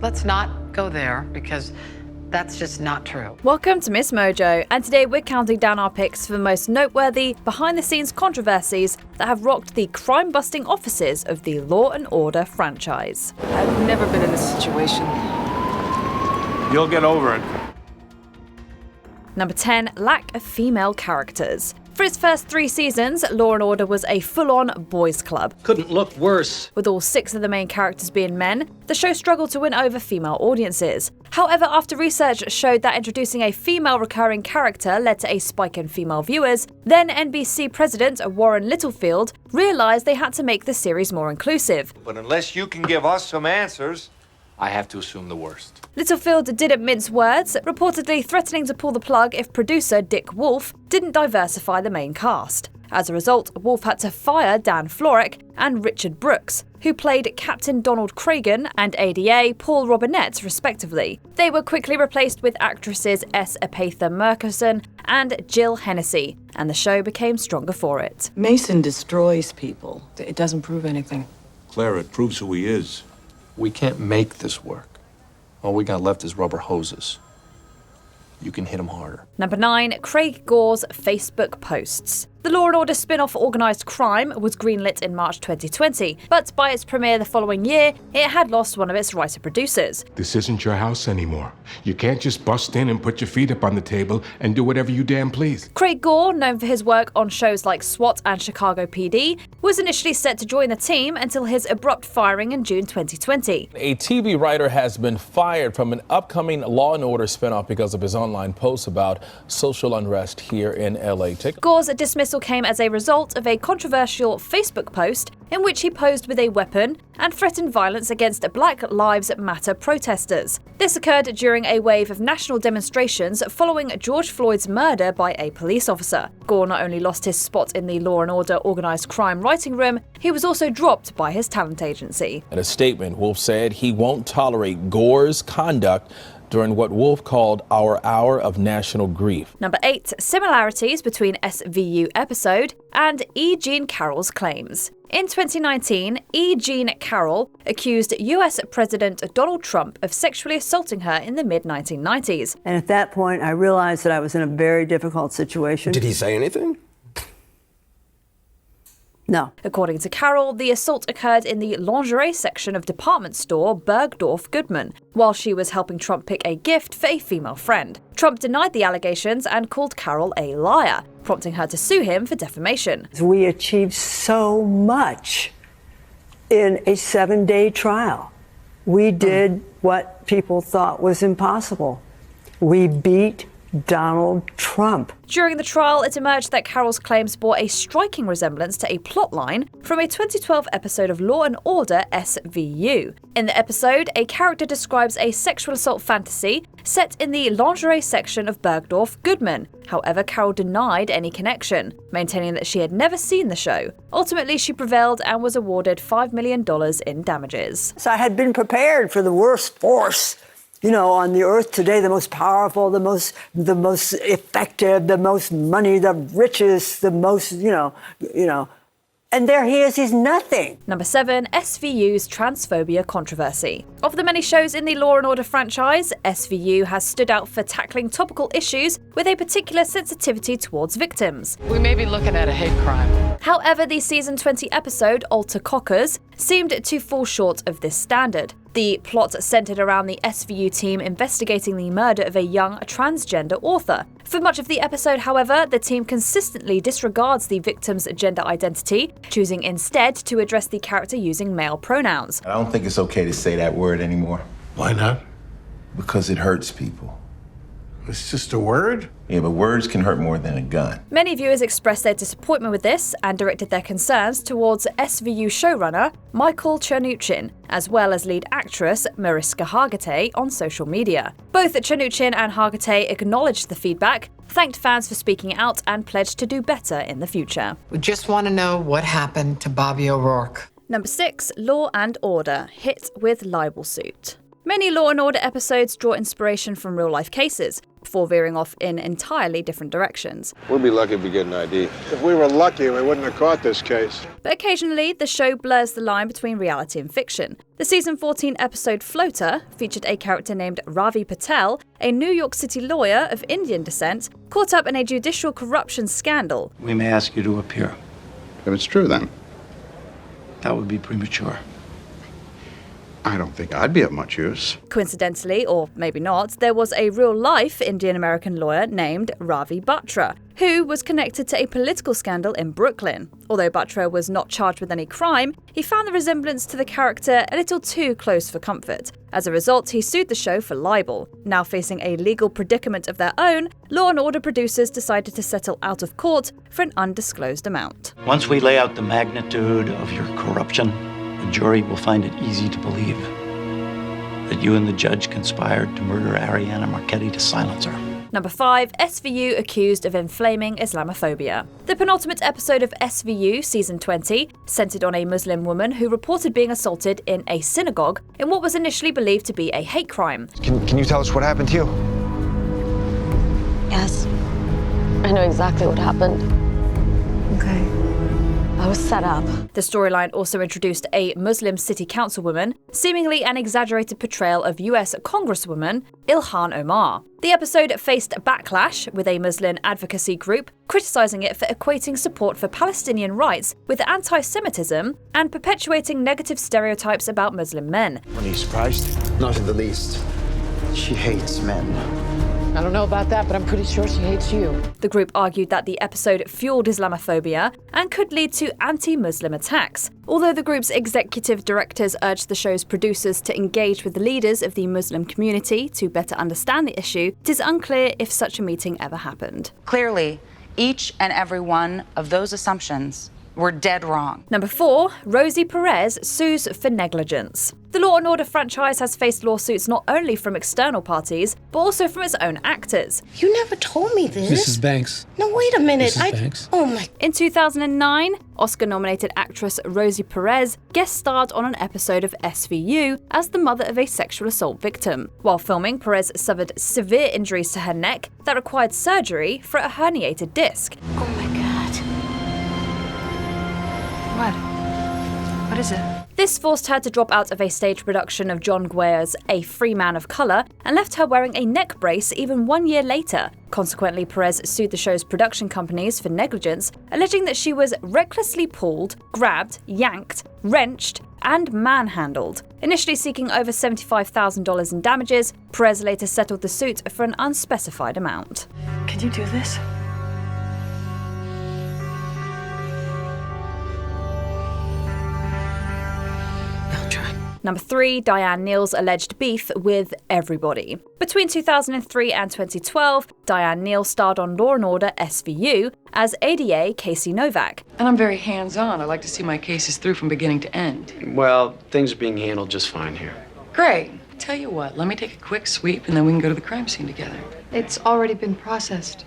Let's not go there because that's just not true. Welcome to MsMojo, and today we're counting down our picks for the most noteworthy behind-the-scenes controversies that have rocked the crime-busting offices of the Law and Order franchise. I've never been in this situation. You'll get over it. Number 10, lack of female characters. For its first 3 seasons, Law & Order was a full-on boys' club. Couldn't look worse. With all 6 of the main characters being men, the show struggled to win over female audiences. However, after research showed that introducing a female recurring character led to a spike in female viewers, then NBC president Warren Littlefield realized they had to make the series more inclusive. But unless you can give us some answers, I have to assume the worst. Littlefield didn't mince words, reportedly threatening to pull the plug if producer Dick Wolf didn't diversify the main cast. As a result, Wolf had to fire Dan Florek and Richard Brooks, who played Captain Donald Cragen and ADA Paul Robinette, respectively. They were quickly replaced with actresses S. Epatha Murkison and Jill Hennessy, and the show became stronger for it. Mason destroys people. It doesn't prove anything. Claire, it proves who he is. We can't make this work. All we got left is rubber hoses. You can hit him harder. Number 9, Craig Gore's Facebook posts. The Law & Order spin-off Organised Crime was greenlit in March 2020, but by its premiere the following year, it had lost one of its writer-producers. This isn't your house anymore. You can't just bust in and put your feet up on the table and do whatever you damn please. Craig Gore, known for his work on shows like SWAT and Chicago PD, was initially set to join the team until his abrupt firing in June 2020. A TV writer has been fired from an upcoming Law & Order spinoff because of his online posts about social unrest here in LA. Gore's dismissal came as a result of a controversial Facebook post in which he posed with a weapon and threatened violence against Black Lives Matter protesters. This occurred during a wave of national demonstrations following George Floyd's murder by a police officer. Gore not only lost his spot in the Law & Order Organised Crime writing room, he was also dropped by his talent agency. In a statement, Wolf said he won't tolerate Gore's conduct during what Wolf called our hour of national grief. Number 8, similarities between SVU episode and E. Jean Carroll's claims. In 2019, E. Jean Carroll accused US President Donald Trump of sexually assaulting her in the mid-1990s. And at that point, I realized that I was in a very difficult situation. Did he say anything? No. According to Carroll, the assault occurred in the lingerie section of department store Bergdorf Goodman, while she was helping Trump pick a gift for a female friend. Trump denied the allegations and called Carroll a liar, prompting her to sue him for defamation. We achieved so much in a 7-day trial. We did what people thought was impossible. We beat Donald Trump. During the trial, it emerged that Carroll's claims bore a striking resemblance to a plotline from a 2012 episode of Law & Order SVU. In the episode, a character describes a sexual assault fantasy set in the lingerie section of Bergdorf Goodman. However, Carroll denied any connection, maintaining that she had never seen the show. Ultimately, she prevailed and was awarded $5 million in damages. So I had been prepared for the worst force, on the earth today, the most powerful, the most effective, the most money, the richest, the most, and there he is, he's nothing. Number 7, SVU's transphobia controversy. Of the many shows in the Law & Order franchise, SVU has stood out for tackling topical issues with a particular sensitivity towards victims. We may be looking at a hate crime. However, the season 20 episode, Alter Cockers, seemed to fall short of this standard. The plot centered around the SVU team investigating the murder of a young transgender author. For much of the episode, however, the team consistently disregards the victim's gender identity, choosing instead to address the character using male pronouns. I don't think it's okay to say that word anymore. Why not? Because it hurts people. It's just a word? Yeah, but words can hurt more than a gun. Many viewers expressed their disappointment with this and directed their concerns towards SVU showrunner Michael Chernuchin, as well as lead actress Mariska Hargitay on social media. Both Chernuchin and Hargitay acknowledged the feedback, thanked fans for speaking out, and pledged to do better in the future. We just want to know what happened to Bobby O'Rourke. Number 6, Law & Order, hit with libel suit. Many Law & Order episodes draw inspiration from real-life cases, before veering off in entirely different directions. We'll be lucky if we get an ID. If we were lucky, we wouldn't have caught this case. But occasionally, the show blurs the line between reality and fiction. The season 14 episode Floater featured a character named Rosie Perez, a New York City lawyer of Indian descent, caught up in a judicial corruption scandal. We may ask you to appear. If it's true, then. That would be premature. I don't think I'd be of much use. Coincidentally, or maybe not, there was a real-life Indian-American lawyer named Ravi Batra, who was connected to a political scandal in Brooklyn. Although Batra was not charged with any crime, he found the resemblance to the character a little too close for comfort. As a result, he sued the show for libel. Now facing a legal predicament of their own, Law & Order producers decided to settle out of court for an undisclosed amount. Once we lay out the magnitude of your corruption, the jury will find it easy to believe that you and the judge conspired to murder Ariana Marchetti to silence her. Number 5. SVU accused of inflaming Islamophobia. The penultimate episode of SVU Season 20 centered on a Muslim woman who reported being assaulted in a synagogue in what was initially believed to be a hate crime. Can you tell us what happened to you? Yes. I know exactly what happened. Okay. I was set up. The storyline also introduced a Muslim city councilwoman, seemingly an exaggerated portrayal of US Congresswoman Ilhan Omar. The episode faced backlash, with a Muslim advocacy group criticizing it for equating support for Palestinian rights with anti-Semitism and perpetuating negative stereotypes about Muslim men. Are you surprised? Not in the least. She hates men. I don't know about that, but I'm pretty sure she hates you. The group argued that the episode fueled Islamophobia and could lead to anti-Muslim attacks. Although the group's executive directors urged the show's producers to engage with the leaders of the Muslim community to better understand the issue, it is unclear if such a meeting ever happened. Clearly, each and every one of those assumptions were dead wrong. Number 4. Rosie Perez sues for negligence. The Law & Order franchise has faced lawsuits not only from external parties, but also from its own actors. You never told me this. Mrs. Banks. No, wait a minute. Mrs. Banks. Oh my. In 2009, Oscar-nominated actress Rosie Perez guest-starred on an episode of SVU as the mother of a sexual assault victim. While filming, Perez suffered severe injuries to her neck that required surgery for a herniated disc. Oh my God. What is it? This forced her to drop out of a stage production of John Guare's A Free Man of Color and left her wearing a neck brace even 1 year later. Consequently, Perez sued the show's production companies for negligence, alleging that she was recklessly pulled, grabbed, yanked, wrenched, and manhandled. Initially seeking over $75,000 in damages, Perez later settled the suit for an unspecified amount. Can you do this? Number 3. Diane Neal's alleged beef with everybody. Between 2003 and 2012, Diane Neal starred on Law & Order SVU as ADA Casey Novak. And I'm very hands-on. I like to see my cases through from beginning to end. Well, things are being handled just fine here. Great. Tell you what, let me take a quick sweep and then we can go to the crime scene together. It's already been processed.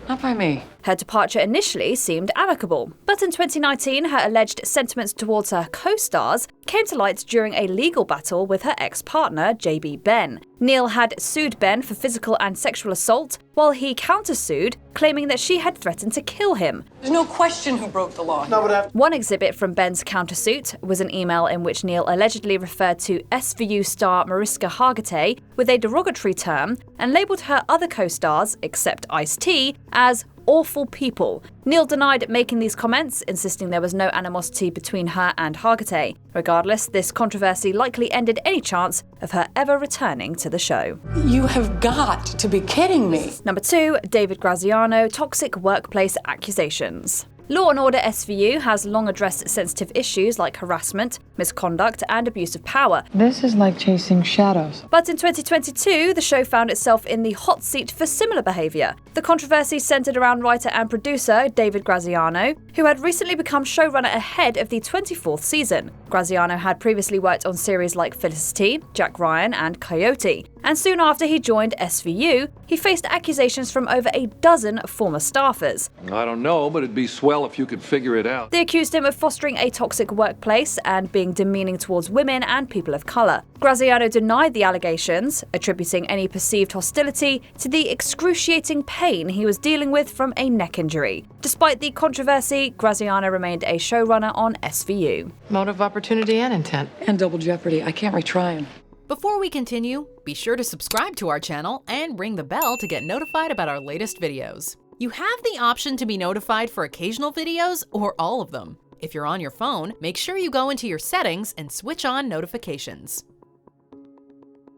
Not by me. Her departure initially seemed amicable, but in 2019, her alleged sentiments towards her co-stars came to light during a legal battle with her ex-partner, JB Ben. Neal had sued Ben for physical and sexual assault, while he countersued, claiming that she had threatened to kill him. There's no question who broke the law. One exhibit from Ben's countersuit was an email in which Neal allegedly referred to SVU star Mariska Hargitay with a derogatory term and labelled her other co-stars, except Ice-T, as awful people. Neal denied making these comments, insisting there was no animosity between her and Hargitay. Regardless, this controversy likely ended any chance of her ever returning to the show. You have got to be kidding me. Number 2. David Graziano, toxic workplace accusations. Law & Order SVU has long addressed sensitive issues like harassment, misconduct, and abuse of power. This is like chasing shadows. But in 2022, the show found itself in the hot seat for similar behaviour. The controversy centred around writer and producer David Graziano, who had recently become showrunner ahead of the 24th season. Graziano had previously worked on series like Felicity, Jack Ryan, and Coyote, and soon after he joined SVU, he faced accusations from over a dozen former staffers. I don't know, but it'd be swell if you could figure it out. They accused him of fostering a toxic workplace and being demeaning towards women and people of colour. Graziano denied the allegations, attributing any perceived hostility to the excruciating pain he was dealing with from a neck injury. Despite the controversy, Graziano remained a showrunner on SVU. Motive, opportunity, and intent. And double jeopardy. I can't retry him. Before we continue, be sure to subscribe to our channel and ring the bell to get notified about our latest videos. You have the option to be notified for occasional videos or all of them. If you're on your phone, make sure you go into your settings and switch on notifications.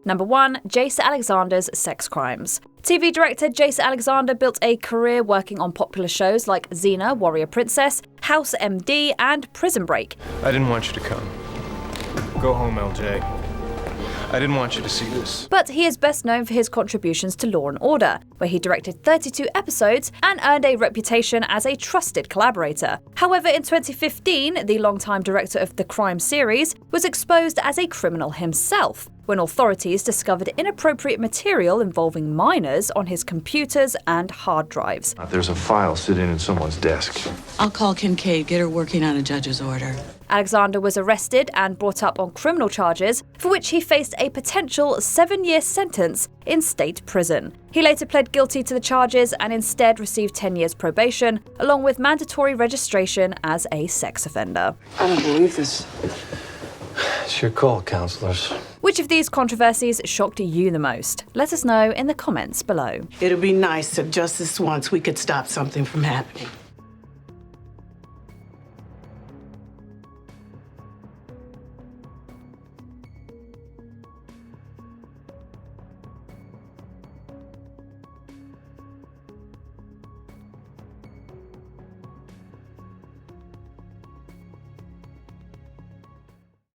Number 1. Jace Alexander's sex crimes. TV director Jace Alexander built a career working on popular shows like Xena, Warrior Princess, House MD, and Prison Break. I didn't want you to come. Go home, LJ. I didn't want you to see this. But he is best known for his contributions to Law & Order, where he directed 32 episodes and earned a reputation as a trusted collaborator. However, in 2015, the longtime director of the crime series was exposed as a criminal himself, when authorities discovered inappropriate material involving minors on his computers and hard drives. There's a file sitting in someone's desk. I'll call Kincaid, get her working on a judge's order. Alexander was arrested and brought up on criminal charges, for which he faced a potential 7-year sentence in state prison. He later pled guilty to the charges and instead received 10 years probation, along with mandatory registration as a sex offender. I don't believe this. It's your call, counselors. Which of these controversies shocked you the most? Let us know in the comments below. It'd be nice if just this once we could stop something from happening.